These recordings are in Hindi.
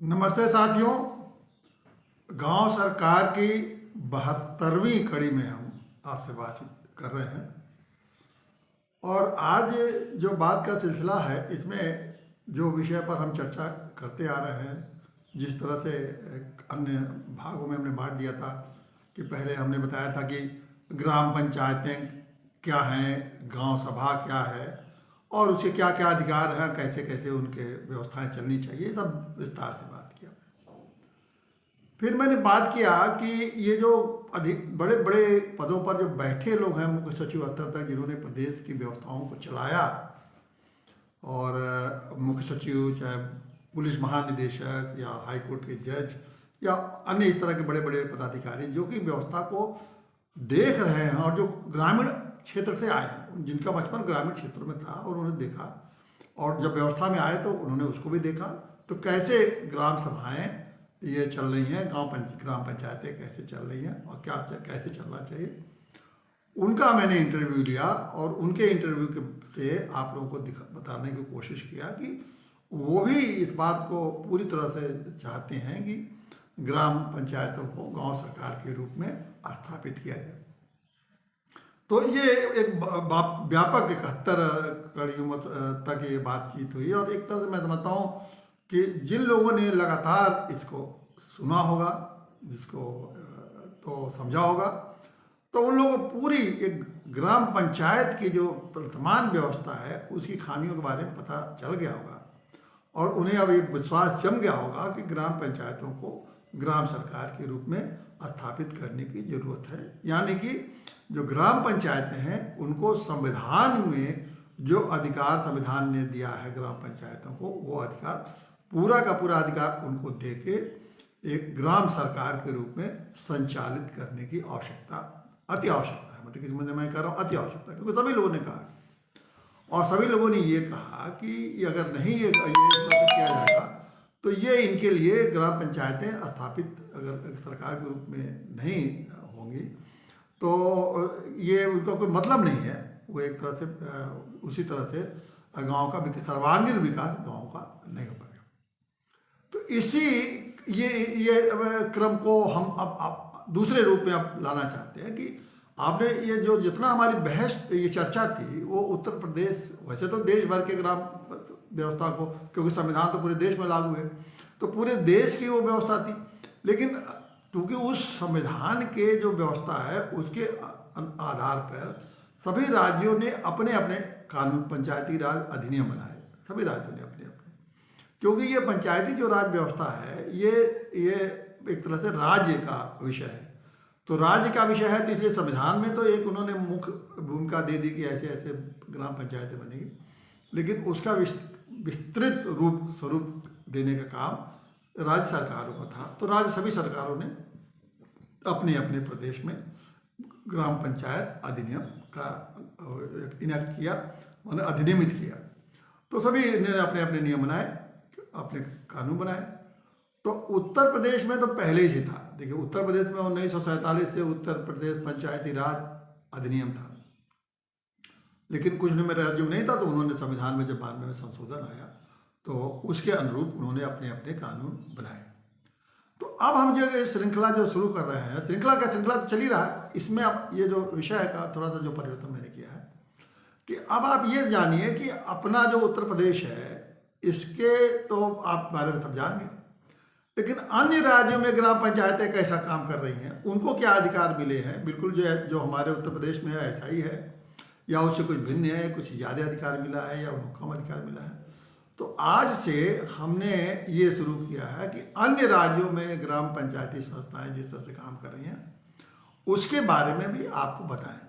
नमस्ते साथियों। गांव सरकार की 72वीं कड़ी में हम आपसे बातचीत कर रहे हैं और आज जो बात का सिलसिला है इसमें जो विषय पर हम चर्चा करते आ रहे हैं, जिस तरह से एक अन्य भागों में हमने बांट दिया था कि पहले हमने बताया था कि ग्राम पंचायतें क्या हैं, गांव सभा क्या है और उसके क्या क्या अधिकार हैं, कैसे कैसे उनके व्यवस्थाएं चलनी चाहिए, ये सब विस्तार से बात किया। फिर मैंने बात किया कि ये जो अधिक बड़े बड़े पदों पर जो बैठे लोग हैं, मुख्य सचिव स्तर तक, जिन्होंने प्रदेश की व्यवस्थाओं को चलाया, और मुख्य सचिव चाहे पुलिस महानिदेशक या हाईकोर्ट के जज या अन्य इस तरह के बड़े बड़े पदाधिकारी जो कि व्यवस्था को देख रहे हैं और जो ग्रामीण क्षेत्र से आए हैं, जिनका बचपन ग्रामीण क्षेत्रों में था और उन्होंने देखा, और जब व्यवस्था में आए तो उन्होंने उसको भी देखा तो कैसे ग्राम सभाएं ये चल रही हैं, ग्राम पंचायतें कैसे चल रही हैं और क्या कैसे चलना चाहिए, उनका मैंने इंटरव्यू लिया और उनके इंटरव्यू के से आप लोगों को बताने की कोशिश किया कि वो भी इस बात को पूरी तरह से चाहते हैं कि ग्राम पंचायतों को गांव सरकार के रूप में स्थापित किया जाए। तो ये एक व्यापक 71 कड़ियों तक ये बातचीत हुई और एक तरह से मैं समझता हूँ कि जिन लोगों ने लगातार इसको सुना होगा, जिसको तो समझा होगा, तो उन लोगों को पूरी एक ग्राम पंचायत की जो वर्तमान व्यवस्था है उसकी खामियों के बारे में पता चल गया होगा और उन्हें अब एक विश्वास जम गया होगा कि ग्राम पंचायतों को ग्राम सरकार के रूप में स्थापित करने की ज़रूरत है। यानी कि जो ग्राम पंचायतें हैं उनको संविधान में जो अधिकार संविधान ने दिया है ग्राम पंचायतों को, वो अधिकार पूरा का पूरा अधिकार उनको देके एक ग्राम सरकार के रूप में संचालित करने की आवश्यकता, अति आवश्यकता है। मतलब किसी मतलब मैं कह रहा हूँ अति आवश्यकता, क्योंकि सभी लोगों ने कहा और सभी लोगों ने ये कहा कि अगर नहीं ये किया जाएगा तो ये इनके लिए ग्राम पंचायतें स्थापित अगर सरकार के रूप में नहीं होंगी तो ये उनका कोई मतलब नहीं है। वो एक तरह से उसी तरह से गांव का सर्वांगीण विकास गांव का नहीं हो पाएगा। तो इसी ये क्रम को हम अब दूसरे रूप में अब लाना चाहते हैं कि आपने ये जो जितना हमारी बहस ये चर्चा थी वो उत्तर प्रदेश, वैसे तो देश भर के ग्राम व्यवस्था को, क्योंकि संविधान तो पूरे देश में लागू है तो पूरे देश की वो व्यवस्था थी, लेकिन क्योंकि उस संविधान के जो व्यवस्था है उसके आधार पर सभी राज्यों ने अपने अपने कानून, पंचायती राज अधिनियम बनाए, सभी राज्यों ने अपने अपने, क्योंकि ये पंचायती जो राज व्यवस्था है ये एक तरह से राज्य का विषय है। तो राज्य का विषय है तो इसलिए संविधान में तो एक उन्होंने मुख्य भूमिका दे दी कि ऐसे ऐसे ग्राम पंचायतें बनेगी, लेकिन उसका विस्तृत स्वरूप देने का काम राज्य सरकारों का था। तो सभी सरकारों ने अपने अपने प्रदेश में ग्राम पंचायत अधिनियम का इनेक्ट किया, मतलब अधिनियमित किया। तो सभी ने अपने अपने नियम बनाए, अपने कानून बनाए। तो उत्तर प्रदेश में तो पहले ही था। देखिए उत्तर प्रदेश में 1947 से उत्तर प्रदेश पंचायती राज अधिनियम था, लेकिन कुछ में राज्यों में नहीं था, तो उन्होंने संविधान में जब 92 में संशोधन आया तो उसके अनुरूप उन्होंने अपने अपने कानून बनाए। तो अब हम जो श्रृंखला जो शुरू कर रहे हैं, श्रृंखला तो चल ही रहा है, इसमें अब ये जो विषय है का थोड़ा सा जो परिवर्तन मैंने किया है कि अब आप ये जानिए कि अपना जो उत्तर प्रदेश है इसके तो आप बारे में सब जानेंगे, लेकिन अन्य राज्यों में ग्राम पंचायतें कैसा काम कर रही हैं, उनको क्या अधिकार मिले हैं, बिल्कुल जो हमारे उत्तर प्रदेश में है ऐसा ही है या उससे कुछ भिन्न है, कुछ ज़्यादा अधिकार मिला है या उनको कम अधिकार मिला है। तो आज से हमने ये शुरू किया है कि अन्य राज्यों में ग्राम पंचायती संस्थाएं जिस तरह से काम कर रही हैं उसके बारे में भी आपको बताएं,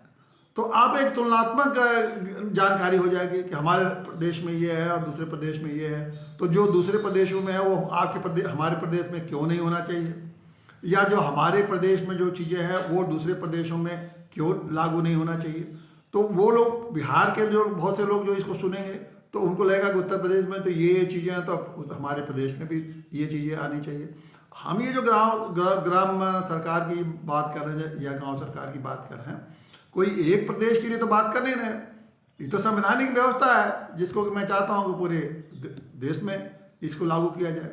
तो आप एक तुलनात्मक जानकारी हो जाएगी कि हमारे प्रदेश में ये है और दूसरे प्रदेश में ये है, तो जो दूसरे प्रदेशों में है वो हमारे प्रदेश में क्यों नहीं होना चाहिए, या जो हमारे प्रदेश में जो चीज़ें हैं वो दूसरे प्रदेशों में क्यों लागू नहीं होना चाहिए। तो वो लोग बिहार के जो बहुत से लोग जो इसको सुनेंगे तो उनको लगेगा कि उत्तर प्रदेश में तो ये चीज़ें हैं तो हमारे प्रदेश में भी ये चीज़ें आनी चाहिए। हम ये जो ग्राम सरकार की बात कर रहे हैं या गांव सरकार की बात कर रहे हैं, कोई एक प्रदेश के लिए तो बात कर नहीं रहे, ये तो संवैधानिक व्यवस्था है जिसको कि मैं चाहता हूँ कि पूरे देश में इसको लागू किया जाए।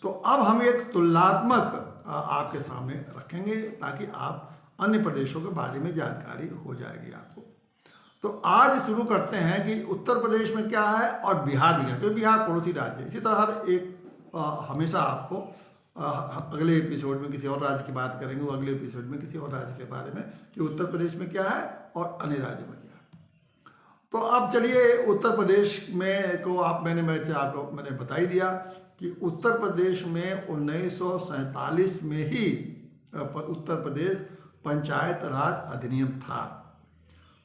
तो अब हम एक तुलनात्मक आपके सामने रखेंगे ताकि आप अन्य प्रदेशों के बारे में जानकारी हो जाएगी आपको। तो आज शुरू करते हैं कि उत्तर प्रदेश में क्या है और बिहार में क्या है, क्योंकि बिहार पड़ोसी राज्य है। इसी तरह हर एक हमेशा आपको अगले एपिसोड में किसी और राज्य की बात करेंगे, वो अगले एपिसोड में किसी और राज्य के बारे में कि उत्तर प्रदेश में क्या है और अन्य राज्य में क्या है। तो अब चलिए उत्तर प्रदेश में को मैंने बता ही दिया कि उत्तर प्रदेश में 1947 में ही उत्तर प्रदेश पंचायत राज अधिनियम था।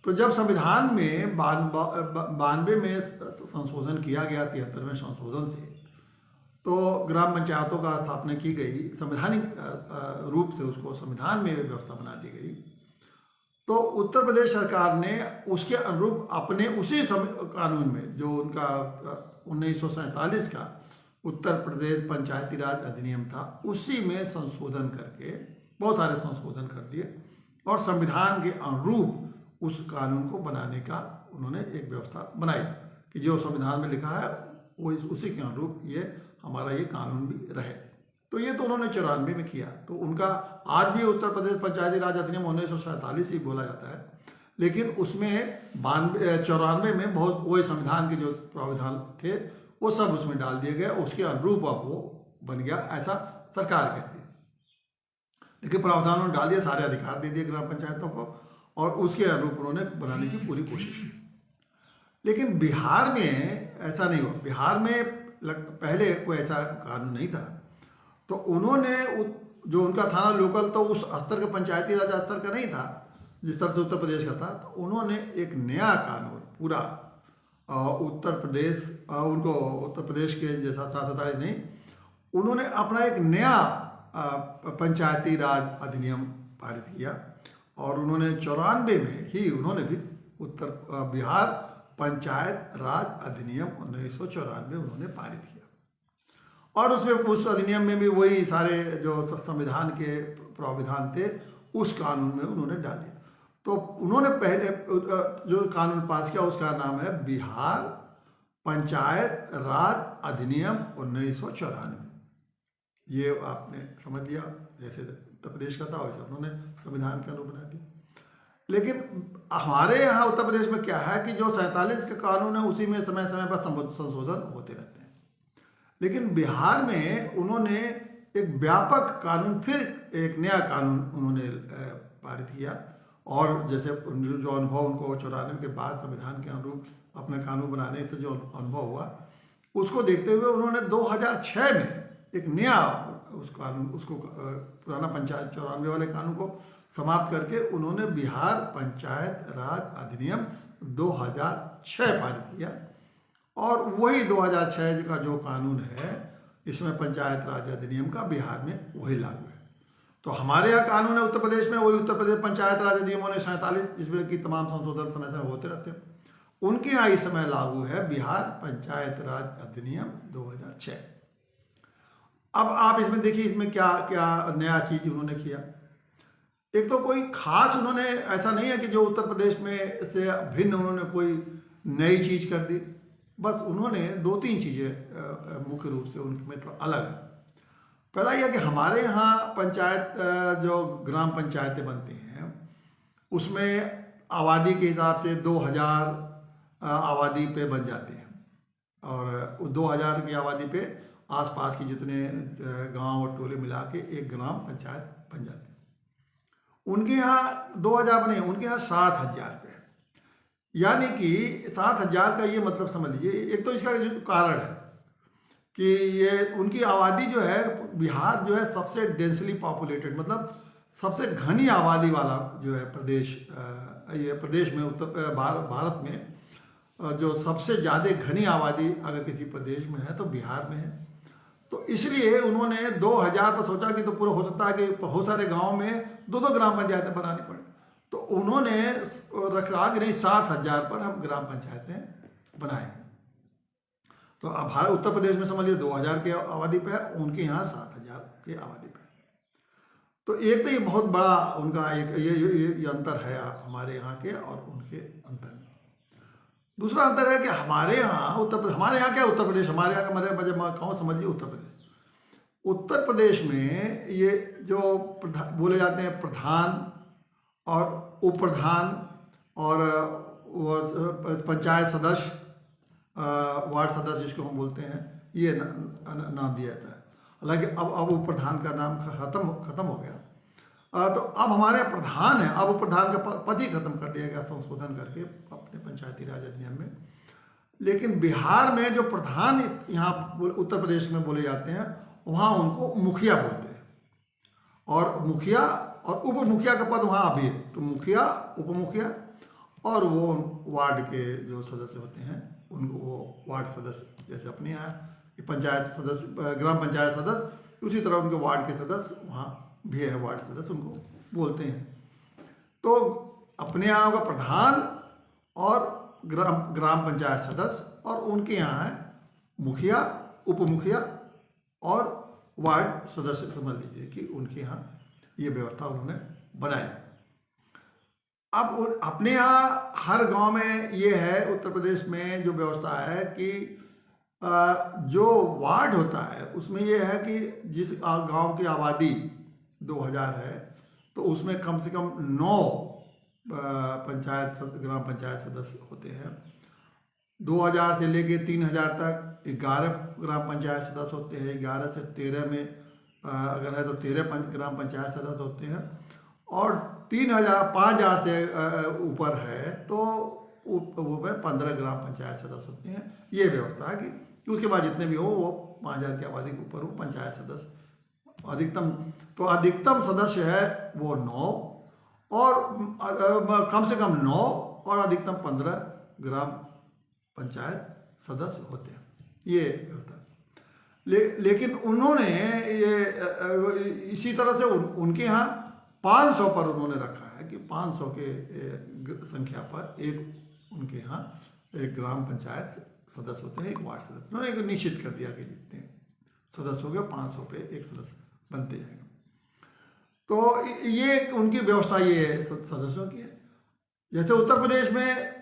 तो जब संविधान में 92 में संशोधन किया गया, 73वें संशोधन से, तो ग्राम पंचायतों का स्थापना की गई, संवैधानिक रूप से उसको संविधान में व्यवस्था बना दी गई। तो उत्तर प्रदेश सरकार ने उसके अनुरूप अपने उसी कानून में जो उनका 1947 का उत्तर प्रदेश पंचायती राज अधिनियम था, उसी में संशोधन करके बहुत सारे संशोधन कर दिए और संविधान के अनुरूप उस कानून को बनाने का उन्होंने एक व्यवस्था बनाई कि जो संविधान में लिखा है वो उसी के अनुरूप ये हमारा ये कानून भी रहे। तो ये तो उन्होंने 94 में किया। तो उनका आज भी उत्तर प्रदेश पंचायती राज अधिनियम 1947 ही बोला जाता है, लेकिन उसमें 94 में बहुत वही संविधान के जो प्रावधान थे वो सब उसमें डाल दिए गए, उसके अनुरूप अब वो बन गया, ऐसा सरकार कहती है। लेकिन प्रावधान उन्होंने डाल दिया, सारे अधिकार दे दिए ग्राम पंचायतों को और उसके अनुरूप उन्होंने बनाने की पूरी कोशिश की। लेकिन बिहार में ऐसा नहीं हुआ। बिहार में पहले कोई ऐसा कानून नहीं था, तो उन्होंने जो उनका था ना लोकल, तो उस स्तर का पंचायती राज स्तर का नहीं था जिस तरह से उत्तर प्रदेश का था। तो उन्होंने एक नया कानून पूरा उत्तर प्रदेश के जैसा 47 नहीं, उन्होंने अपना एक नया पंचायती राज अधिनियम पारित किया और उन्होंने 94 में ही उन्होंने भी बिहार पंचायत राज अधिनियम 1994 उन्होंने पारित किया और उसमें उस अधिनियम में भी वही सारे जो संविधान के प्रावधान थे उस कानून में उन्होंने डाले। तो उन्होंने पहले जो कानून पास किया उसका नाम है बिहार पंचायत राज अधिनियम 1994। ये आपने समझ लिया, जैसे उत्तर प्रदेश का था वैसे उन्होंने संविधान के अनुरूप बना दिया। लेकिन हमारे यहाँ उत्तर प्रदेश में क्या है कि जो 47 का कानून है उसी में समय समय पर संशोधन होते रहते हैं। लेकिन बिहार में उन्होंने एक व्यापक कानून, फिर एक नया कानून उन्होंने पारित किया और जैसे जो अनुभव उनको 94 के बाद संविधान के अनुरूप अपना कानून बनाने से जो अनुभव हुआ उसको देखते हुए उन्होंने 2006 में एक नया उस कानून उसको पुराना पंचायत 94 वाले कानून को समाप्त करके उन्होंने बिहार पंचायत राज अधिनियम 2006 पारित किया और वही 2006 का जो कानून है इसमें पंचायत राज अधिनियम का बिहार में वही लागू है। तो हमारे यहाँ कानून है उत्तर प्रदेश में वही उत्तर प्रदेश पंचायत राज अधिनियम 1947 जिसमें कि तमाम संशोधन समय समय होते रहते हैं। उनके यहाँ इस समय लागू है बिहार पंचायत राज अधिनियम 2006। अब आप इसमें देखिए इसमें क्या क्या नया चीज उन्होंने किया। एक तो कोई खास उन्होंने ऐसा नहीं है कि जो उत्तर प्रदेश में से भिन्न उन्होंने कोई नई चीज कर दी, बस उन्होंने 2-3 चीजें मुख्य रूप से उनमें थोड़ा अलग है। पहला यह कि हमारे यहाँ पंचायत जो ग्राम पंचायतें बनती हैं उसमें आबादी के हिसाब से 2000 आबादी पे बन जाते हैं और 2000 की आबादी पे आसपास के जितने गांव और टोले मिला के एक ग्राम पंचायत बन जाते हैं। उनके यहाँ 2000 बने, उनके यहाँ 7000 पे, यानी कि 7000 का ये मतलब समझ लीजिए। एक तो इसका जो कारण है कि ये उनकी आबादी जो है बिहार जो है सबसे डेंसली पॉपुलेटेड मतलब सबसे घनी आबादी वाला जो है प्रदेश, ये प्रदेश में उत्तर भारत में जो सबसे ज़्यादा घनी आबादी अगर किसी प्रदेश में है तो बिहार में है। तो इसलिए उन्होंने 2000 पर सोचा कि तो पूरा हो सकता है कि बहुत सारे गांव में 2-2 ग्राम पंचायतें बनानी पड़े, तो उन्होंने रखा कि नहीं 7000 पर हम ग्राम पंचायतें बनाएंगे। तो अब भारत उत्तर प्रदेश में समझ लीजिए 2000 की आबादी पे है, उनके यहाँ 7000 की आबादी पे। तो एक तो ये बहुत बड़ा उनका एक ये अंतर है हमारे यहाँ के और उनके अंतर में। दूसरा अंतर है कि हमारे यहाँ हमारे यहाँ क्या उत्तर प्रदेश, हमारे यहाँ का मतलब कहूँ समझिए उत्तर प्रदेश, उत्तर प्रदेश में ये जो बोले जाते हैं प्रधान और उप प्रधान और वो पंचायत सदस्य, वार्ड सदस्य जिसको हम बोलते हैं, ये नाम दिया जाता है। हालांकि अब उप प्रधान का नाम खत्म हो गया। तो अब हमारे प्रधान है, अब उप प्रधान का पद ही खत्म कर दिया गया संशोधन करके अपने पंचायती राज अधिनियम में। लेकिन बिहार में जो प्रधान यहाँ उत्तर प्रदेश में बोले जाते हैं, वहाँ उनको मुखिया बोलते हैं, और मुखिया और उप मुखिया का पद वहाँ अभी है। तो मुखिया, उप मुखिया और वो वार्ड के जो सदस्य होते हैं उनको वो वार्ड सदस्य, जैसे अपने यहाँ पंचायत सदस्य, ग्राम पंचायत सदस्य, उसी तरह उनके वार्ड के सदस्य वहाँ भी है, वार्ड सदस्य उनको बोलते हैं। तो अपने यहाँ का प्रधान और ग्राम पंचायत सदस्य, और उनके यहाँ है मुखिया, उप मुखिया और वार्ड सदस्य, समझ लीजिए कि उनके यहाँ ये व्यवस्था उन्होंने बनाई। अब अपने यहाँ हर गांव में ये है, उत्तर प्रदेश में जो व्यवस्था है कि जो वार्ड होता है उसमें ये है कि जिस गांव की आबादी 2000 है तो उसमें कम से कम 9 ग्राम पंचायत सदस्य होते हैं। 2000 से लेके 3000 तक 11 ग्राम पंचायत सदस्य होते हैं। 11 से 13 में अगर है तो 13 ग्राम पंचायत सदस्य होते हैं, और 5000 से ऊपर है तो वो में 15 ग्राम पंचायत सदस्य होते हैं। ये व्यवस्था है कि उसके बाद जितने भी हो वो 5000 की आबादी के ऊपर वो पंचायत सदस्य अधिकतम। तो अधिकतम सदस्य है वो 9, और कम से कम 9 और अधिकतम 15 ग्राम पंचायत सदस्य होते हैं। ये व्यवस्था लेकिन उन्होंने ये इसी तरह से उनके यहाँ 500 पर उन्होंने रखा है कि 500 के संख्या पर एक उनके यहाँ एक ग्राम पंचायत सदस्य होते हैं, एक वार्ड सदस्य। उन्होंने एक निश्चित कर दिया कि जितने सदस्य हो गए 500 पे एक सदस्य बनते जाएंगे। तो ये उनकी व्यवस्था ये है सदस्यों की है। जैसे उत्तर प्रदेश में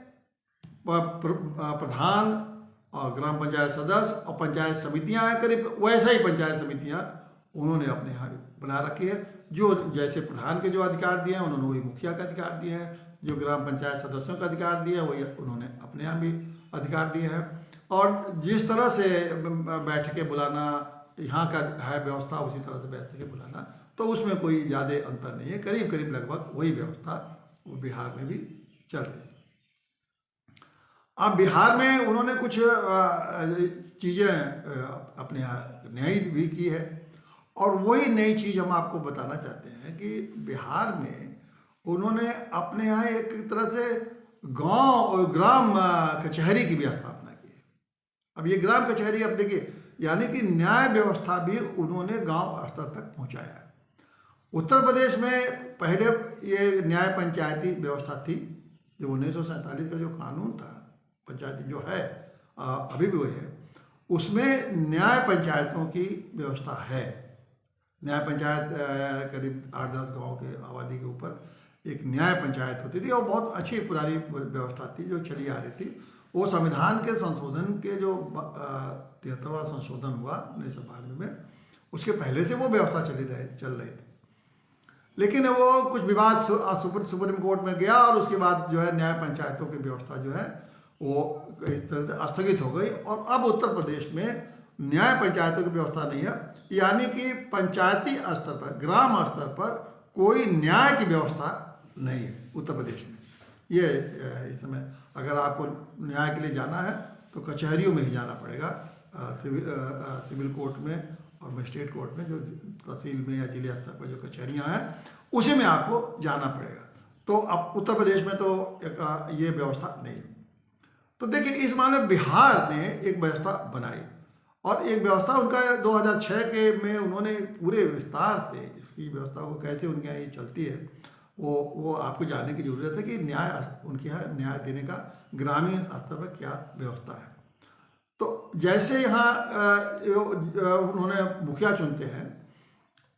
प्रधान और ग्राम पंचायत सदस्य और पंचायत समितियां हैं, करीब वैसा ही पंचायत समितियां उन्होंने अपने यहाँ बना रखी है। जो जैसे प्रधान के जो अधिकार दिए हैं उन्होंने वही मुखिया का अधिकार दिए हैं, जो ग्राम पंचायत सदस्यों का अधिकार दिए हैं वही उन्होंने अपने यहाँ भी अधिकार दिए हैं। और जिस तरह से बैठकें बुलाना यहाँ का है व्यवस्था, उसी तरह से बैठकें बुलाना, तो उसमें कोई ज़्यादा अंतर नहीं है। करीब करीब लगभग वही व्यवस्था वो बिहार में भी चल रही है। अब बिहार में उन्होंने कुछ चीज़ें अपने यहाँ नई भी की है, और वही नई चीज़ हम आपको बताना चाहते हैं कि बिहार में उन्होंने अपने यहाँ एक तरह से गांव और ग्राम कचहरी की भी स्थापना की है। अब ये ग्राम कचहरी, अब देखिए, यानी कि न्याय व्यवस्था भी उन्होंने गांव स्तर तक पहुंचाया है। उत्तर प्रदेश में पहले ये न्याय पंचायती व्यवस्था थी, जो 1947 का जो कानून था पंचायती जो है अभी भी वही है, उसमें न्याय पंचायतों की व्यवस्था है। न्याय पंचायत करीब 8-10 गाँव के आबादी के ऊपर एक न्याय पंचायत होती थी, और बहुत अच्छी पुरानी व्यवस्था थी जो चली आ रही थी। वो संविधान के संशोधन के जो 73वां संशोधन हुआ 1992 में, उसके पहले से वो व्यवस्था चल रही थी। लेकिन वो कुछ विवाद सुप्रीम कोर्ट में गया, और उसके बाद जो है न्याय पंचायतों की व्यवस्था जो है वो इस तरह से स्थगित हो गई। और अब उत्तर प्रदेश में न्याय पंचायतों की व्यवस्था नहीं है, यानी कि पंचायती स्तर पर, ग्राम स्तर पर कोई न्याय की व्यवस्था नहीं है उत्तर प्रदेश में। ये इस समय अगर आपको न्याय के लिए जाना है तो कचहरियों में ही जाना पड़ेगा, सिविल कोर्ट में और मजिस्ट्रेट कोर्ट में, जो तहसील में या जिले स्तर पर जो कचहरियाँ हैं उसी में आपको जाना पड़ेगा। तो अब उत्तर प्रदेश में तो ये व्यवस्था नहीं है। तो देखिए, इस मामले में बिहार ने एक व्यवस्था बनाई, और एक व्यवस्था उनका 2006 के में उन्होंने पूरे विस्तार से इसकी व्यवस्था को कैसे उनके यहाँ ये चलती है वो आपको जानने की ज़रूरत है कि न्याय उनके यहाँ न्याय देने का ग्रामीण स्तर पर क्या व्यवस्था है। तो जैसे यहाँ उन्होंने मुखिया चुनते हैं,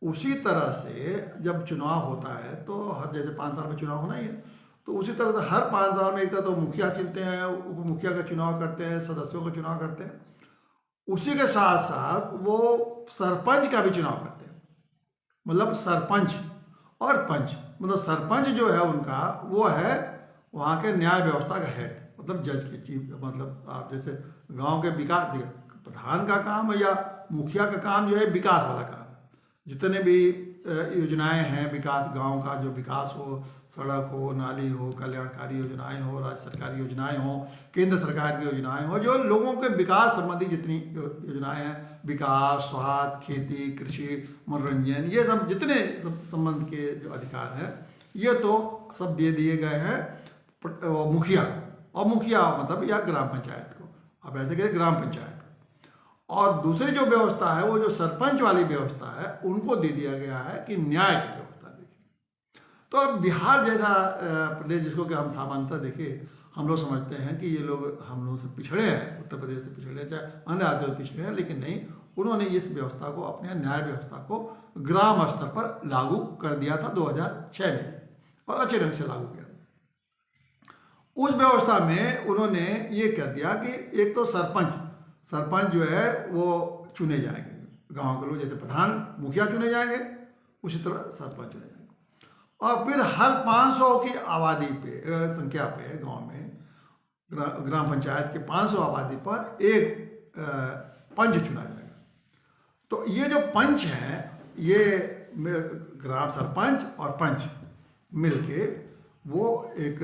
उसी तरह से जब चुनाव होता है तो हर, जैसे 5 साल में चुनाव होना ही है, तो उसी तरह से हर 5 साल में एक तो मुखिया चुनते हैं, उप मुखिया का चुनाव करते हैं, सदस्यों का चुनाव करते हैं। उसी के साथ साथ वो सरपंच का भी चुनाव करते हैं। मतलब सरपंच और पंच, मतलब सरपंच जो है उनका वो है वहाँ के न्याय व्यवस्था का हेड, मतलब जज के चीफ। मतलब आप जैसे गांव के विकास, प्रधान का काम या मुखिया का काम जो है विकास वाला काम है। जितने भी योजनाएं हैं विकास, गांव का जो विकास हो, सड़क हो, नाली हो, कल्याणकारी योजनाएं हो, राज्य सरकारी योजनाएं हो, केंद्र सरकार की योजनाएं हो, जो लोगों के विकास संबंधी जितनी योजनाएं हैं, विकास, स्वास्थ्य, खेती, कृषि, मनोरंजन, ये सब जितने संबंध के जो अधिकार हैं ये तो सब दे दिए गए हैं मुखिया। और मुखिया मतलब या ग्राम पंचायत को, अब ऐसे करें ग्राम पंचायत। और दूसरी जो व्यवस्था है वो जो सरपंच वाली व्यवस्था है उनको दे दिया गया है कि न्याय की व्यवस्था देखिए। तो अब बिहार जैसा प्रदेश जिसको कि हम सामान्यतः देखिए हम लोग समझते हैं कि ये लोग हम लोगों से पिछड़े हैं, उत्तर प्रदेश से पिछड़े हैं, चाहे अन्य राज्यों से पिछड़े हैं, लेकिन नहीं, उन्होंने इस व्यवस्था को, अपने न्याय व्यवस्था को ग्राम स्तर पर लागू कर दिया था 2006 में, और अच्छे ढंग से लागू किया। उस व्यवस्था में उन्होंने ये कर दिया कि एक तो सरपंच जो है वो चुने जाएंगे गांव के लोग, जैसे प्रधान मुखिया चुने जाएंगे उसी तरह सरपंच चुने जाएंगे। और फिर हर 500 की आबादी पे, संख्या पे गांव में, ग्राम पंचायत के 500 आबादी पर एक पंच चुना जाएगा। तो ये जो पंच हैं ये ग्राम सरपंच और पंच मिलके वो एक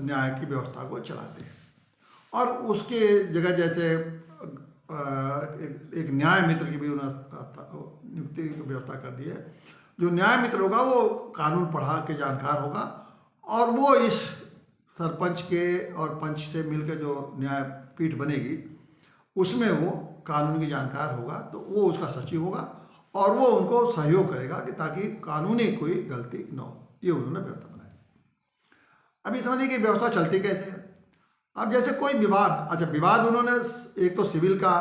न्याय की व्यवस्था को चलाते हैं। और उसके जगह जैसे एक न्याय मित्र की भी उन्होंने नियुक्ति की व्यवस्था कर दी है। जो न्याय मित्र होगा वो कानून पढ़ा के जानकार होगा, और वो इस सरपंच के और पंच से मिलकर जो न्यायपीठ बनेगी उसमें वो कानून की जानकार होगा, तो वो उसका सचिव होगा और वो उनको सहयोग करेगा कि ताकि कानूनी कोई गलती न हो। ये उन्होंने व्यवस्था बनाई। अभी समझिए कि व्यवस्था चलती कैसे है। अब जैसे कोई विवाद, अच्छा विवाद उन्होंने एक तो सिविल का,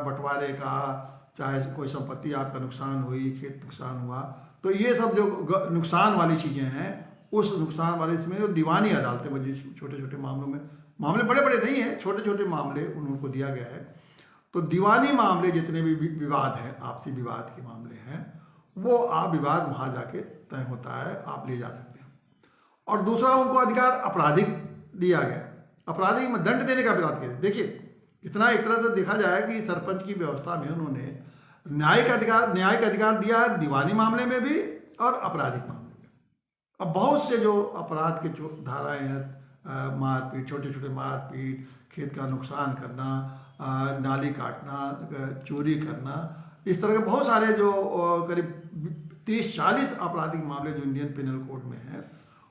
बंटवारे का, चाहे कोई संपत्ति आपका नुकसान हुई, खेत नुकसान हुआ, तो ये सब जो नुकसान वाली चीज़ें हैं, उस नुकसान वाले इसमें जो दीवानी अदालतें बनी, छोटे छोटे मामलों में, मामले बड़े बड़े नहीं हैं, छोटे छोटे मामले उनको दिया गया है। तो दीवानी मामले जितने भी विवाद हैं, आपसी विवाद के मामले हैं, वो आप विवाद वहाँ जाके तय होता है, आप ले जा सकते हैं। और दूसरा उनको अधिकार आपराधिक दिया गया, आपराधिक में दंड देने का अपराध किया। देखिए इतना एक तरह से देखा जाए कि सरपंच की व्यवस्था में उन्होंने न्यायिक अधिकार दिया है, दीवानी मामले में भी और आपराधिक मामले में। अब बहुत से जो अपराध के जो धाराएं हैं, मारपीट, छोटे छोटे मारपीट, खेत का नुकसान करना, नाली काटना, चोरी करना, इस तरह के बहुत सारे जो करीब 30-40 आपराधिक मामले जो इंडियन पिनल कोड में हैं,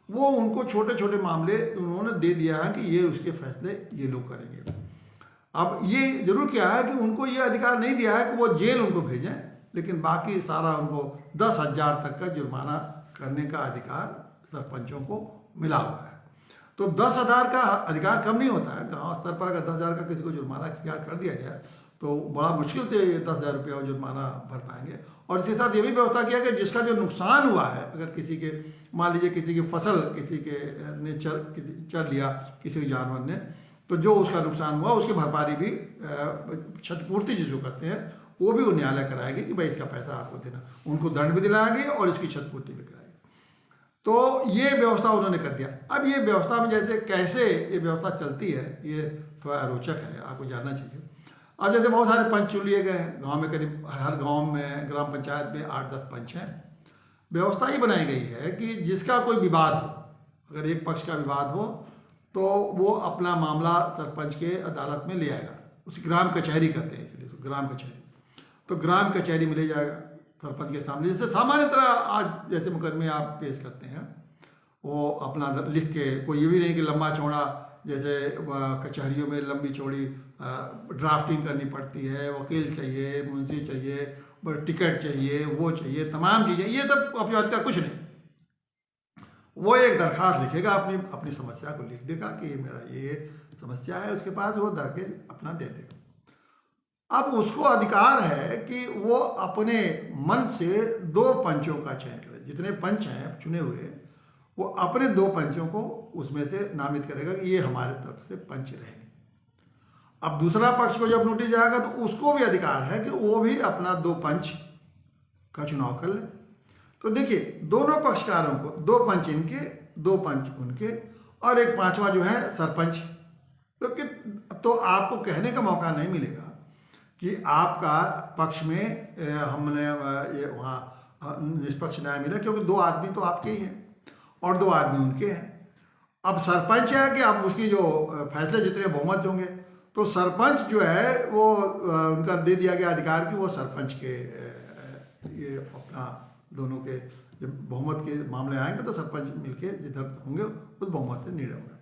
वो उनको छोटे छोटे मामले उन्होंने दे दिया है कि ये उसके फैसले ये लोग करेंगे। अब ये जरूर किया है कि उनको ये अधिकार नहीं दिया है कि वो जेल उनको भेजें, लेकिन बाकी सारा उनको 10,000 तक का जुर्माना करने का अधिकार सरपंचों को मिला हुआ है। तो 10,000 का अधिकार कम नहीं होता है। गांव स्तर पर अगर 10,000 का किसी को जुर्माना कर दिया जाए तो बड़ा मुश्किल से 10,000 रुपया जुर्माना भर पाएंगे। और इसके साथ ये भी व्यवस्था किया कि जिसका जो नुकसान हुआ है, अगर किसी के, मान लीजिए किसी की फसल किसी के ने चर लिया किसी के जानवर ने, तो जो उसका नुकसान हुआ उसकी भरपाई भी, क्षतिपूर्ति जिसको करते हैं, वो भी वो न्यायालय कराएगी कि भाई इसका पैसा आपको देना, उनको दंड भी दिलाएंगे और इसकी क्षतिपूर्ति भी कराएगी। तो ये व्यवस्था उन्होंने कर दिया। अब ये व्यवस्था में जैसे कैसे ये व्यवस्था चलती है, ये थोड़ा रोचक है, आपको जानना चाहिए। अब जैसे बहुत सारे पंच चुन लिए गए हैं गांव में, करीब हर गांव में, ग्राम पंचायत में 8-10 पंच हैं। व्यवस्था ये बनाई गई है कि जिसका कोई विवाद हो, अगर एक पक्ष का विवाद हो तो वो अपना मामला सरपंच के अदालत में ले आएगा। उस ग्राम कचहरी कहते हैं, इसलिए तो ग्राम कचहरी, तो ग्राम कचहरी में ले जाएगा सरपंच के सामने। जैसे सामान्य तरह आज जैसे मुकदमे आप पेश करते हैं, वो अपना लिख के, कोई ये भी नहीं कि लंबा चौड़ा, जैसे कचहरियों में लंबी चौड़ी ड्राफ्टिंग करनी पड़ती है, वकील चाहिए, मुंशी चाहिए, टिकट चाहिए, वो चाहिए, तमाम चीज़ें, ये सब औपचारिकता कुछ नहीं। वो एक दरखास्त लिखेगा, अपनी समस्या को लिख देगा कि मेरा ये समस्या है, उसके पास वो दरखेज अपना दे देगा। अब उसको अधिकार है कि वो अपने मन से 2 पंचों का चयन करे। जितने पंच हैं चुने हुए, वो अपने 2 पंचों को उसमें से नामित करेगा कि ये हमारे तरफ से पंच रहेंगे। अब दूसरा पक्ष को जब नोटिस जाएगा तो उसको भी अधिकार है कि वो भी अपना 2 पंच का चुनाव कर ले। तो देखिए दोनों पक्षकारों को 2 पंच इनके, 2 पंच उनके और एक 5वां जो है सरपंच। तो आपको कहने का मौका नहीं मिलेगा कि आपका पक्ष में हमने ये वहाँ निष्पक्ष न्याय मिला, क्योंकि 2 आदमी तो आपके ही हैं और 2 आदमी उनके हैं। अब सरपंच है कि अब उसकी जो फैसले जितने बहुमत होंगे, तो सरपंच जो है वो उनका दे दिया गया अधिकार कि वो सरपंच के ये अपना दोनों के जब बहुमत के मामले आएंगे तो सरपंच मिलके जिधर होंगे उस बहुमत से निर्णय होगा।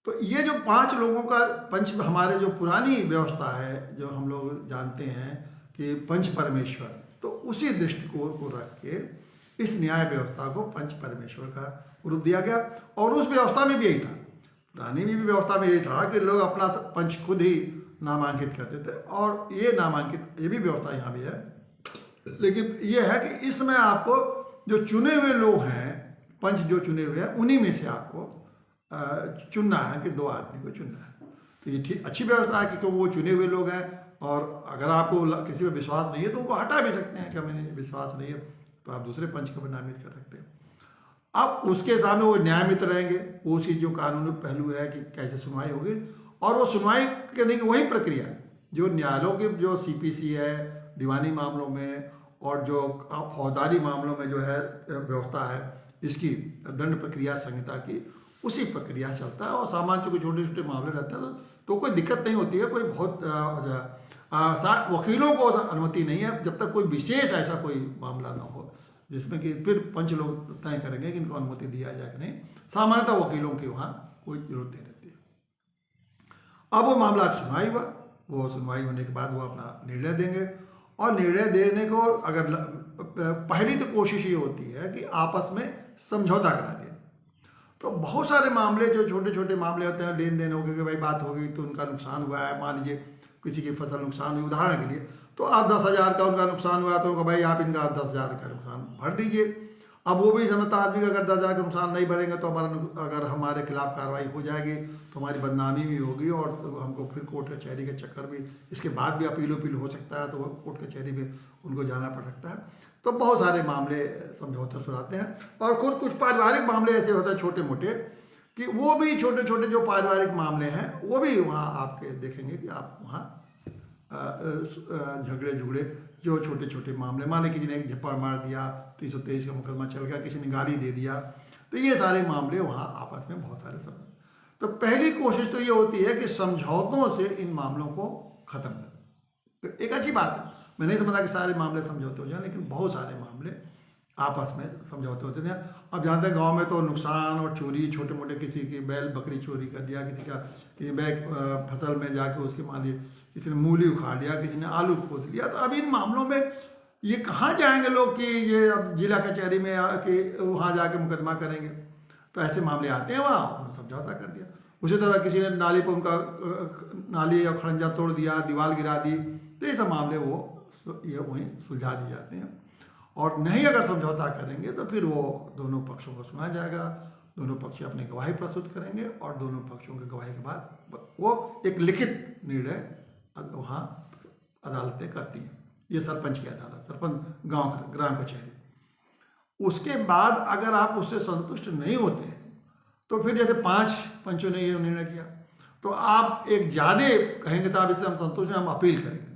तो ये जो 5 लोगों का पंच, हमारे जो पुरानी व्यवस्था है जो हम लोग जानते हैं कि पंच परमेश्वर, तो उसी दृष्टिकोण को रख के इस न्याय व्यवस्था को पंच परमेश्वर का रूप दिया गया। और उस व्यवस्था में भी यही था, पुरानी भी व्यवस्था में यही था कि लोग अपना पंच खुद ही नामांकित करते थे, और ये नामांकित ये भी व्यवस्था यहाँ भी है। लेकिन ये है कि इसमें आपको जो चुने हुए लोग हैं, पंच जो चुने हुए हैं, उन्हीं में से आपको चुनना है कि 2 आदमी को चुनना है। तो ये ठीक अच्छी व्यवस्था है कि क्योंकि वो चुने हुए लोग हैं, और अगर आपको किसी पर विश्वास नहीं है तो उनको हटा भी सकते हैं कि हमें विश्वास नहीं है, तो आप दूसरे पंच को नामित कर सकते हैं। अब उसके सामने वो न्याय मित्र रहेंगे, वो उसकी जो कानूनी पहलू है कि कैसे सुनवाई होगी, और वो सुनवाई करने की वही प्रक्रिया जो न्यायालयों के जो CPC है दीवानी मामलों में, और जो फौजदारी मामलों में जो है व्यवस्था है इसकी दंड प्रक्रिया संहिता की, उसी प्रक्रिया चलता है। और सामान्य कोई छोटे छोटे मामले रहते हैं तो कोई दिक्कत नहीं होती है। कोई बहुत वकीलों को अनुमति नहीं है जब तक कोई विशेष ऐसा कोई मामला ना हो जिसमें कि फिर पंच लोग तय करेंगे कि इनको अनुमति दिया जाए कि नहीं। सामान्यतः वकीलों की वहाँ कोई जरूरत नहीं रहती है। अब वो मामला सुनवाई हुआ, वो सुनवाई होने के बाद वो अपना निर्णय देंगे, और निर्णय देने को अगर पहली तो कोशिश ये होती है कि आपस में समझौता करा दें। तो बहुत सारे मामले जो छोटे छोटे मामले होते हैं, लेन देन हो गए कि भाई बात हो गई तो उनका नुकसान हुआ है, मान लीजिए किसी की फसल नुकसान हुई उदाहरण के लिए, तो आप 10,000 का उनका नुकसान हुआ तो भाई आप इनका 10,000 का नुकसान भर दीजिए। अब वो भी समझता आदमी का अगर 10,000 का नुकसान नहीं भरेंगे तो अगर हमारे खिलाफ कार्रवाई हो जाएगी तो हमारी बदनामी भी होगी, और हमको फिर कोर्ट कचहरी के चक्कर भी, इसके बाद भी अपील हो सकता है, तो कोर्ट कचहरी में उनको जाना पड़ सकता है। तो बहुत सारे मामले समझौते से आते हैं, और कुछ पारिवारिक मामले ऐसे होते हैं छोटे मोटे कि वो भी छोटे छोटे जो पारिवारिक मामले हैं वो भी वहाँ आपके देखेंगे कि आप वहाँ झगड़े जो छोटे छोटे मामले, माने किसी ने एक झप्पड़ मार दिया 323 का मुकदमा चल गया, किसी ने गाली दे दिया, तो ये सारे मामले वहाँ आपस में बहुत सारे समझ। तो पहली कोशिश तो ये होती है कि समझौतों से इन मामलों को ख़त्म करें। तो एक अच्छी बात है, मैं नहीं समझता कि सारे मामले समझौते हो जाए, लेकिन बहुत सारे मामले आपस में समझौते होते हैं। अब जानते हैं गांव में तो नुकसान और चोरी छोटे मोटे, किसी की बैल बकरी चोरी कर दिया, किसी बैग फसल में जाके उसके मान लीजिए किसी ने मूली उखाड़ लिया, किसी ने आलू खोद लिया, तो अब इन मामलों में ये कहाँ जाएंगे लोग कि ये अब जिला कचहरी में कि वहाँ जाके मुकदमा करेंगे। तो ऐसे मामले आते हैं, वहाँ उन्होंने समझौता कर दिया। उसी तरह किसी ने नाली पर उनका नाली या खड़ंजा तोड़ दिया, दीवार गिरा दी, तो ये सब मामले ये वहीं सुलझा दिए जाते हैं। और नहीं अगर समझौता करेंगे तो फिर वो दोनों पक्षों को सुना जाएगा, दोनों पक्ष अपनी गवाही प्रस्तुत करेंगे, और दोनों पक्षों की गवाही के बाद वो एक लिखित निर्णय वहाँ अदालतें करती हैं। ये सरपंच की अदालत, सरपंच ग्राम कचहरी। उसके बाद अगर आप उससे संतुष्ट नहीं होते तो फिर जैसे 5 पंचों ने ये निर्णय किया तो आप एक ज़्यादा कहेंगे साहब इससे हम संतुष्ट हैं, हम अपील करेंगे,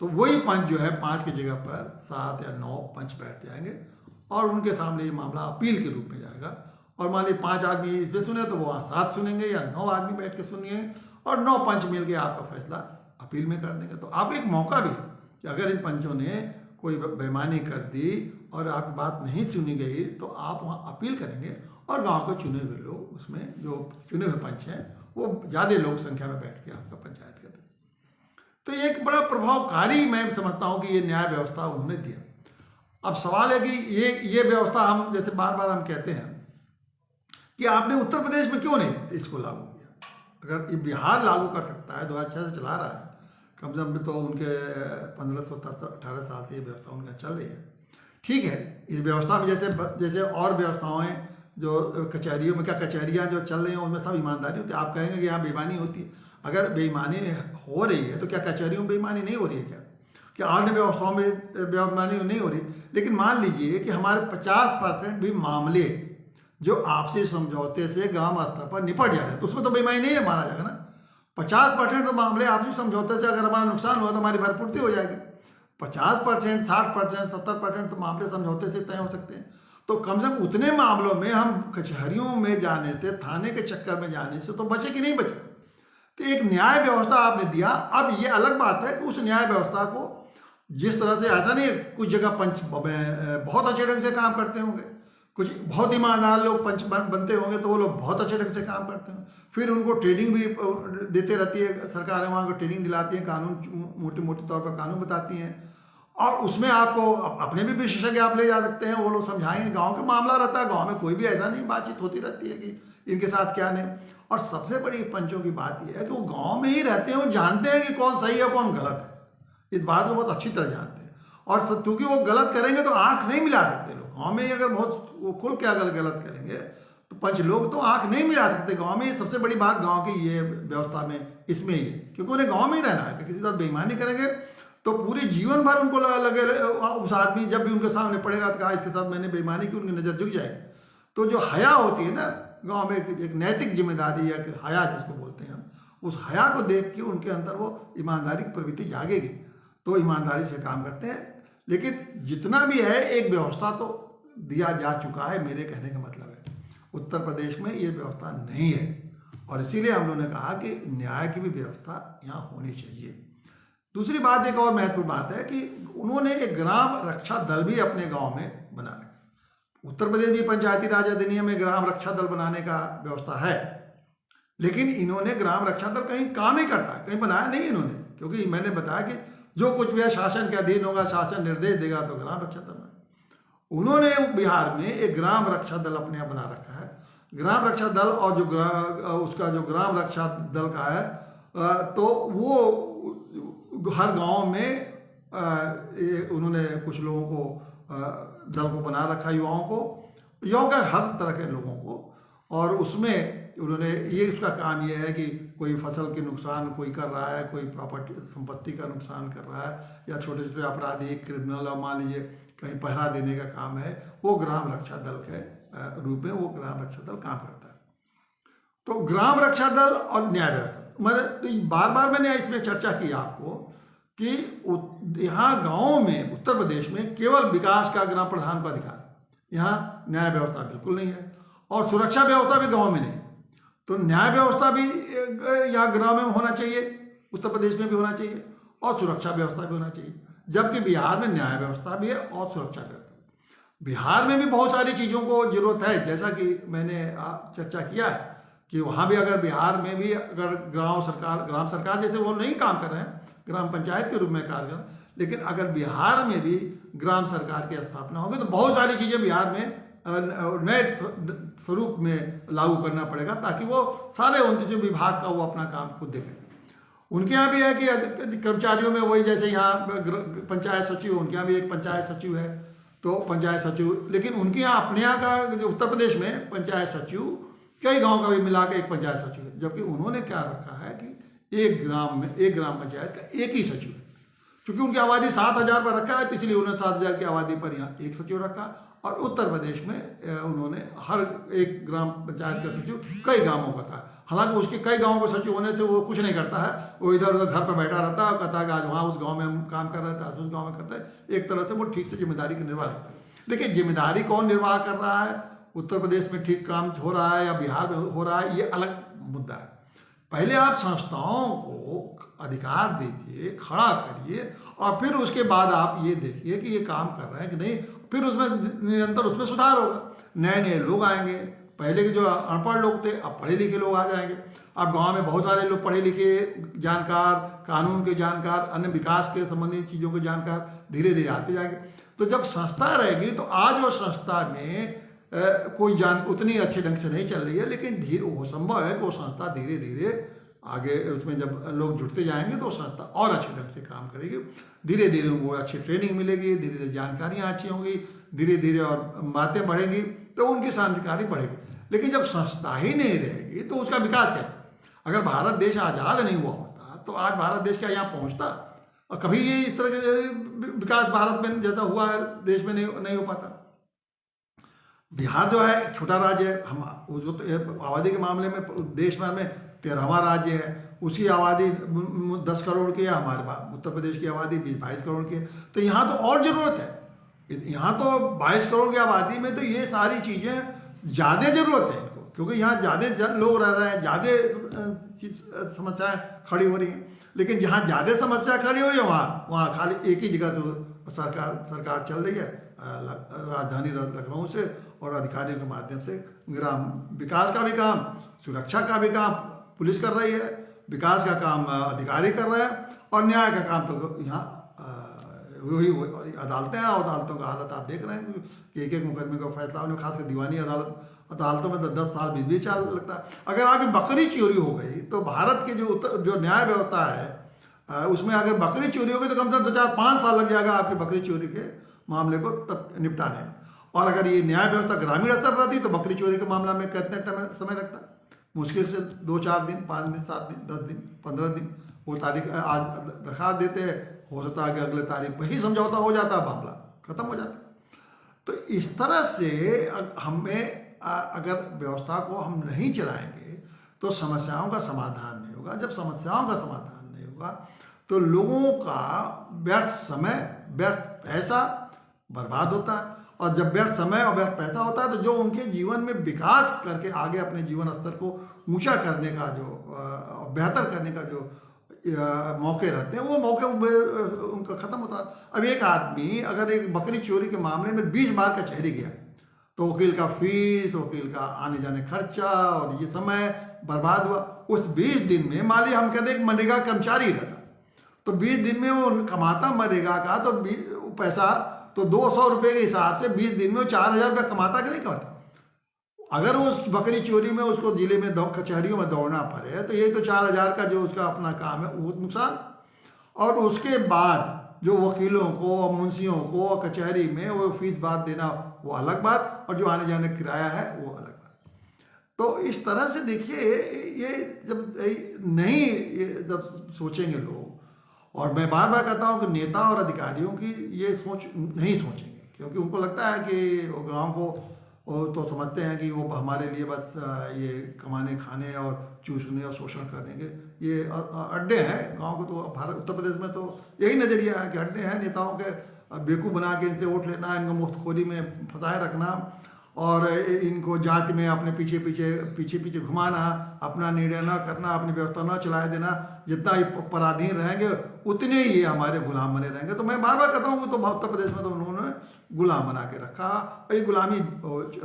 तो वही पंच जो है 5 की जगह पर 7 या 9 पंच बैठ जाएंगे, और उनके सामने ये मामला अपील के रूप में जाएगा। और मान लीजिए 5 आदमी इस पर सुने तो वहाँ 7 सुनेंगे, या 9 आदमी बैठ के सुनिए, और 9 पंच मिल के आपका फैसला अपील में कर देंगे। तो आप एक मौका भी कि अगर इन पंचों ने कोई बेईमानी कर दी और आपकी बात नहीं सुनी गई तो आप वहाँ अपील करेंगे, और गांव के चुने हुए लोग, उसमें जो चुने हुए पंच हैं वो ज़्यादा लोग संख्या में बैठ के आपका पंचायत करते हैं। तो एक बड़ा प्रभावकारी मैं समझता हूँ कि ये न्याय व्यवस्था उन्होंने दिया। अब सवाल है कि ये व्यवस्था हम जैसे बार बार हम कहते हैं कि आपने उत्तर प्रदेश में क्यों नहीं इसको लागू किया। अगर ये बिहार लागू कर सकता है, 2006 से चला रहा है, कम से कम तो उनके 1518 साल से ये व्यवस्था उनके यहाँ चल रही है। ठीक है, इस व्यवस्था में जैसे और व्यवस्थाएं जो कचहरियों में, क्या कचहरियाँ जो चल रही हैं उनमें सब ईमानदारी होती है। आप कहेंगे कि यहाँ बेईमानी होती है, अगर बेईमानी हो रही है तो क्या कचहरियों में बेईमानी नहीं हो रही है? क्या अन्य व्यवस्थाओं में बेईमानी नहीं हो रही? लेकिन मान लीजिए कि हमारे 50% भी मामले जो आपसी समझौते से ग्राम स्तर पर निपट जा रहे हैं, तो उसमें तो बेईमानी नहीं है माना जाएगा ना। 50% तो मामले आपसी समझौते से अगर हमारा नुकसान हुआ तो हमारी भरपूर्ति हो जाएगी। 50%, 60%, 70% तो मामले समझौते से तय हो सकते हैं। तो कम से कम उतने मामलों में हम कचहरियों में जाने से, थाने के चक्कर में जाने से तो बचे कि नहीं बचे। तो एक न्याय व्यवस्था आपने दिया। अब ये अलग बात है कि उस न्याय व्यवस्था को जिस तरह से, ऐसा नहीं है कुछ जगह पंच बहुत अच्छे ढंग से काम करते होंगे, कुछ बहुत ईमानदार लोग पंच बनते होंगे तो वो लोग बहुत अच्छे ढंग से काम करते हैं। फिर उनको ट्रेनिंग भी देते रहती है सरकारें, वहाँ को ट्रेनिंग दिलाती हैं, कानून मोटे मोटे तौर पर कानून बताती हैं, और उसमें आपको अपने भी विशेषज्ञ आप ले जा सकते हैं, वो लोग समझाएंगे। गांव का मामला रहता है, गांव में कोई भी ऐसा नहीं, बातचीत होती रहती है कि इनके साथ क्या नहीं। और सबसे बड़ी पंचों की बात यह है कि वो गांव में ही रहते हैं, वो जानते हैं कि कौन सही है कौन गलत है, इस बात को बहुत अच्छी तरह जानते हैं। और क्योंकि वो गलत करेंगे तो आंख नहीं मिला सकते लोग। गाँव में ही अगर बहुत वो खुल के अगर गलत करेंगे तो पंच लोग तो आंख नहीं मिला सकते। गाँव में सबसे बड़ी बात गाँव की ये व्यवस्था में इसमें ही है, क्योंकि उन्हें गाँव में ही रहना है। कि किसी साथ बेईमानी करेंगे तो पूरे जीवन भर उनको लगे, उस आदमी जब भी उनके सामने पड़ेगा तो कहा इसके साथ मैंने बेईमानी की, उनकी नज़र झुक जाएगी। तो जो हया होती है ना गांव में, एक नैतिक जिम्मेदारी या हया जिसको बोलते हैं हम, उस हया को देख के उनके अंदर वो ईमानदारी की प्रवृत्ति जागेगी, तो ईमानदारी से काम करते हैं। लेकिन जितना भी है एक व्यवस्था तो दिया जा चुका है, मेरे कहने का मतलब है उत्तर प्रदेश में ये व्यवस्था नहीं है, और इसीलिए हम लोगों ने कहा कि न्याय की भी व्यवस्था यहाँ होनी चाहिए। दूसरी बात, एक और महत्वपूर्ण बात है कि उन्होंने एक ग्राम रक्षा दल भी अपने गांव में बना रखा। उत्तर प्रदेश भी पंचायती राज अधिनियम में ग्राम रक्षा दल बनाने का व्यवस्था है, लेकिन इन्होंने ग्राम रक्षा दल कहीं काम ही करता है, कहीं बनाया नहीं इन्होंने। क्योंकि मैंने बताया कि जो कुछ भी शासन के अधीन होगा, शासन निर्देश देगा तो ग्राम रक्षा दल बना। उन्होंने बिहार में एक ग्राम रक्षा दल अपने यहाँ बना रखा है। ग्राम रक्षा दल और जो उसका जो ग्राम रक्षा दल का है, तो वो हर गांव में उन्होंने कुछ लोगों को दल को बना रखा, युवाओं का हर तरह के लोगों को। और उसमें उन्होंने ये, उसका काम ये है कि कोई फसल के नुकसान कोई कर रहा है, कोई प्रॉपर्टी संपत्ति का नुकसान कर रहा है, या छोटे छोटे अपराधी क्रिमिनल, और मान लीजिए कहीं पहरा देने का काम है, वो ग्राम रक्षा दल के रूप में वो ग्राम रक्षा दल काम करता है। तो ग्राम रक्षा दल और न्याय व्यवस्था, मैंने बार बार मैंने इसमें चर्चा की आपको कि यहाँ गाँव में उत्तर प्रदेश में केवल विकास का ग्राम प्रधान का अधिकार, यहाँ न्याय व्यवस्था बिल्कुल नहीं है, और सुरक्षा व्यवस्था भी गाँव में नहीं है। तो न्याय व्यवस्था भी यहाँ ग्राम में होना चाहिए, उत्तर प्रदेश में भी होना चाहिए, और सुरक्षा व्यवस्था भी होना चाहिए। जबकि बिहार में न्याय व्यवस्था भी है और सुरक्षा व्यवस्था। बिहार में भी बहुत सारी चीज़ों को जरूरत है, जैसा कि मैंने चर्चा किया है कि वहाँ भी अगर बिहार में भी अगर ग्राम सरकार जैसे वो नहीं काम कर रहे हैं, ग्राम पंचायत के रूप में कार्य कर, लेकिन अगर बिहार में भी ग्राम सरकार की स्थापना होगी तो बहुत सारी चीज़ें बिहार में नए स्वरूप में लागू करना पड़ेगा, ताकि वो सारे 29 विभाग का वो अपना काम खुद देखें। उनके यहाँ भी है कि कर्मचारियों में वही, जैसे यहाँ पंचायत सचिव, उनके यहाँ भी एक पंचायत सचिव है, तो पंचायत सचिव, लेकिन उनके यहाँ अपने यहाँ का जो उत्तर प्रदेश में पंचायत सचिव कई गांव का भी मिला के एक पंचायत सचिव है। जबकि उन्होंने क्या रखा है कि एक ग्राम पंचायत का एक ही सचिव है। क्योंकि उनकी आबादी 7,000 पर रखा है, तो इसलिए उन्होंने 7,000 की आबादी पर यहाँ एक सचिव रखा। और उत्तर प्रदेश में उन्होंने हर एक ग्राम पंचायत का सचिव कई गांवों का था। हालांकि उसके कई गांवों का सचिव होने से वो कुछ नहीं करता है, वो इधर उधर घर पर बैठा रहता है और कहता है कि आज वहाँ उस गांव में हम काम कर रहे थे, आज उस गांव में करता है। एक तरह से वो ठीक से जिम्मेदारी का निर्वाह करता है। देखिए, जिम्मेदारी कौन निर्वाह कर रहा है, उत्तर प्रदेश में ठीक काम हो रहा है या बिहार में हो रहा है, ये अलग मुद्दा है। पहले आप संस्थाओं को अधिकार दीजिए, खड़ा करिए, और फिर उसके बाद आप ये देखिए कि ये काम कर रहे हैं कि नहीं। फिर उसमें निरंतर उसमें सुधार होगा, नए नए लोग आएंगे। पहले के जो अनपढ़ लोग थे, अब पढ़े लिखे लोग आ जाएंगे। अब गांव में बहुत सारे लोग पढ़े लिखे जानकार, कानून के जानकार, अन्य विकास के संबंधित चीज़ों के जानकार धीरे धीरे आते जाएंगे। तो जब संस्था रहेगी तो आज वो संस्था में कोई उतनी अच्छे ढंग से नहीं चल रही है, लेकिन धीरे वो संभव है कि वो संस्था धीरे धीरे आगे, उसमें जब लोग जुड़ते जाएंगे तो संस्था और अच्छे ढंग से काम करेगी। धीरे धीरे उनको अच्छी ट्रेनिंग मिलेगी, धीरे धीरे जानकारियाँ अच्छी होंगी, धीरे धीरे और बातें बढ़ेंगी, तो उनकी जानकारी बढ़ेगी। लेकिन जब संस्था ही नहीं रहेगी तो उसका विकास कैसे? अगर भारत देश आज़ाद नहीं हुआ होता तो आज भारत देश क्या यहाँ पहुँचता, और कभी ये इस तरह के विकास भारत में जैसा हुआ है देश में नहीं हो पाता। बिहार जो है छोटा राज्य है, हम उसको तो आबादी के मामले में देश भर में 13वां राज्य है, उसकी आबादी 10 करोड़ की है, हमारे उत्तर प्रदेश की आबादी 20-22 करोड़ की है। तो यहाँ तो और ज़रूरत है, यहाँ तो 22 करोड़ की आबादी में तो ये सारी चीज़ें ज़्यादा ज़रूरत है इनको, क्योंकि यहाँ ज़्यादा लोग रह रहे हैं, ज़्यादा समस्याएं खड़ी हो रही हैं। लेकिन जहाँ ज़्यादा समस्या खड़ी हो रही है वहाँ खाली एक ही जगह से सरकार चल रही है, राजधानी लखनऊ से, और अधिकारियों के माध्यम से ग्राम विकास का भी काम, सुरक्षा का भी काम पुलिस कर रही है, विकास का काम अधिकारी कर रहे हैं, और न्याय का काम तो यहाँ वही अदालतें हैं। अदालतों का हालत आप देख रहे हैं कि एक एक मुकदमे का फैसला होने, खासकर दीवानी अदालतों में 10 साल 20 साल लगता है। अगर आपकी बकरी चोरी हो गई तो भारत की जो न्याय व्यवस्था है उसमें अगर बकरी चोरी हो गई तो कम से कम 2-4-5 साल लग जाएगा आपकी बकरी चोरी के मामले को तब निपटाने में। और अगर ये न्याय व्यवस्था ग्रामीण स्तर पर रहती तो बकरी चोरी के मामला में कितने समय लगता है? मुश्किल से 2-4 दिन, 5 दिन, 7 दिन, 10 दिन, 15 दिन। वो तारीख आज दरखास्त देते हैं, हो सकता है कि अगले तारीख पर ही समझौता हो जाता है, मामला खत्म हो जाता है। तो इस तरह से हमें अगर व्यवस्था को हम नहीं चलाएंगे तो समस्याओं का समाधान नहीं होगा। जब समस्याओं का समाधान नहीं होगा तो लोगों का व्यर्थ समय, व्यर्थ पैसा बर्बाद होता है, और जब व्यर्थ समय और व्यर्थ पैसा होता है तो जो उनके जीवन में विकास करके आगे अपने जीवन स्तर को ऊंचा करने का जो बेहतर करने का जो मौके रहते हैं वो मौके उनका ख़त्म होता है। अब एक आदमी अगर एक बकरी चोरी के मामले में 20 बार कचहरी गया तो वकील का फीस, वकील का आने जाने खर्चा और ये समय बर्बाद हुआ। उस 20 दिन में मान लीजिए हम कहते हैं एक मनरेगा कर्मचारी रहता तो 20 दिन में वो कमाता मनरेगा का तो पैसा तो 200 रुपये के हिसाब से 20 दिन में वो 4,000 रुपये कमाता कि नहीं कमाता। अगर उस बकरी चोरी में उसको जिले में कचहरियों में दौड़ना पड़े तो ये तो 4,000 का जो उसका अपना काम है वो नुकसान, और उसके बाद जो वकीलों को, मुंशियों को कचहरी में वो फीस बात देना वो अलग बात, और जो आने जाने किराया है वो अलग बात। तो इस तरह से देखिए ये जब सोचेंगे लोग, और मैं बार बार कहता हूँ कि नेता और अधिकारियों की ये सोच नहीं सोचेंगे, क्योंकि उनको लगता है कि वो गाँव को तो समझते हैं कि वो हमारे लिए बस ये कमाने खाने और चूसने और शोषण करने के ये अड्डे हैं। गांव को तो भारत उत्तर प्रदेश में तो यही नज़रिया है कि अड्डे हैं नेताओं के, बेवकूफ़ बना के इनसे वोट लेना, इनको मुफ्तखोरी में फंसाए रखना, और इनको जाति में अपने पीछे घुमाना, अपना निर्णय न करना, अपनी व्यवस्था न चलाए देना। जितना ही पराधीन रहेंगे उतने ही ये हमारे गुलाम बने रहेंगे। तो मैं बार बार कहता हूँ कि तो उत्तर प्रदेश में तो उन्होंने गुलाम बना के रखा, और ये गुलामी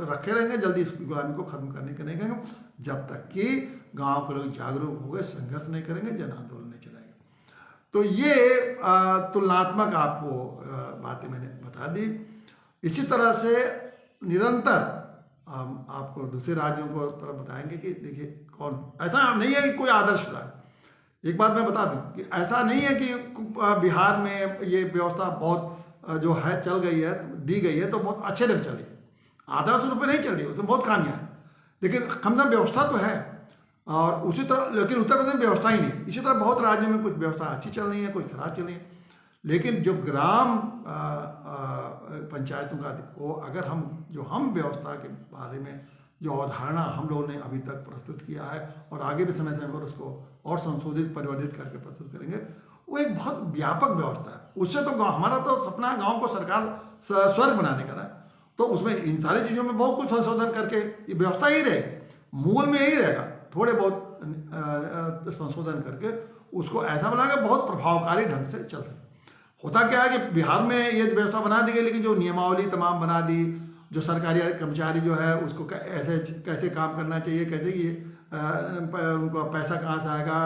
रखे रहेंगे, जल्दी इस गुलामी को ख़त्म करने के नहीं कहेंगे जब तक कि गांव के लोग जागरूक हो गए, संघर्ष नहीं करेंगे, जन आंदोलन नहीं चलाएंगे। तो ये तुलनात्मक आपको बातें मैंने बता दी। इसी तरह से निरंतर हम आपको दूसरे राज्यों को तरफ बताएंगे कि देखिए कौन, ऐसा नहीं है कि कोई आदर्श राज्य। एक बात मैं बता दूं कि ऐसा नहीं है कि बिहार में ये व्यवस्था बहुत जो है चल गई है, दी गई है तो बहुत अच्छे ढंग चली है, आदर्श रूप में नहीं चल रही, उसमें बहुत खामियां हैं, लेकिन कम से कम व्यवस्था तो है। और उसी तरह लेकिन उत्तर प्रदेश में व्यवस्था ही नहीं है। इसी तरह बहुत राज्यों में कुछ व्यवस्था अच्छी चल रही है, कुछ खराब चल रही है। लेकिन जो ग्राम पंचायतों का को अगर हम व्यवस्था के बारे में जो अवधारणा हम लोगों ने अभी तक प्रस्तुत किया है और आगे भी समय पर उसको और संशोधित परिवर्तित करके प्रस्तुत करेंगे, वो एक बहुत व्यापक व्यवस्था है। उससे तो हमारा तो सपना है गाँव को सरकार स्वर्ग बनाने का है, तो उसमें इन सारी चीज़ों में बहुत कुछ संशोधन करके ये व्यवस्था ही रहेगी, मूल में यही रहेगा, थोड़े बहुत संशोधन करके उसको ऐसा बनाएगा बहुत प्रभावकारी ढंग से चल सके। होता क्या है कि बिहार में ये व्यवस्था बना दी गई, लेकिन जो नियमावली तमाम बना दी, जो सरकारी कर्मचारी जो है उसको ऐसे कैसे काम करना चाहिए, कैसे ये उनको पैसा कहाँ से आएगा,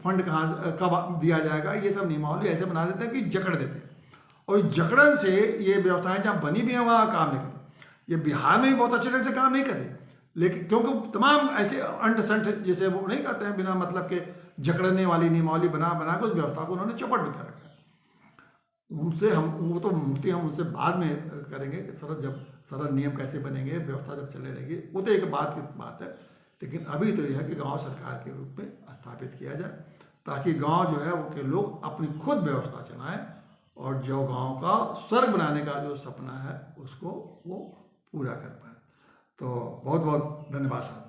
फंड कहाँ कब दिया जाएगा, ये सब नियमावली ऐसे बना देते हैं कि जकड़ देते हैं, और जकड़न से ये व्यवस्थाएं जहाँ बनी भी हैं वहाँ काम नहीं करती। ये बिहार में भी बहुत अच्छे ढंग से काम नहीं करते, लेकिन क्योंकि तमाम ऐसे अंट संठ जैसे वो नहीं कहते हैं, बिना मतलब के जकड़ने वाली नियमावली बना के उस व्यवस्था को उन्होंने चौपट भी कर रखा है। उनसे हम वो तो मुक्ति हम उनसे बाद में करेंगे कि सरल नियम कैसे बनेंगे, व्यवस्था जब चलने लगेगी, वो तो एक बात है। लेकिन अभी तो यह है कि गांव सरकार के रूप में स्थापित किया जाए, ताकि गांव जो है वो के लोग अपनी खुद व्यवस्था चलाएं और जो गांव का स्वर्ग बनाने का जो सपना है उसको वो पूरा कर पाए। तो बहुत बहुत धन्यवाद साहब।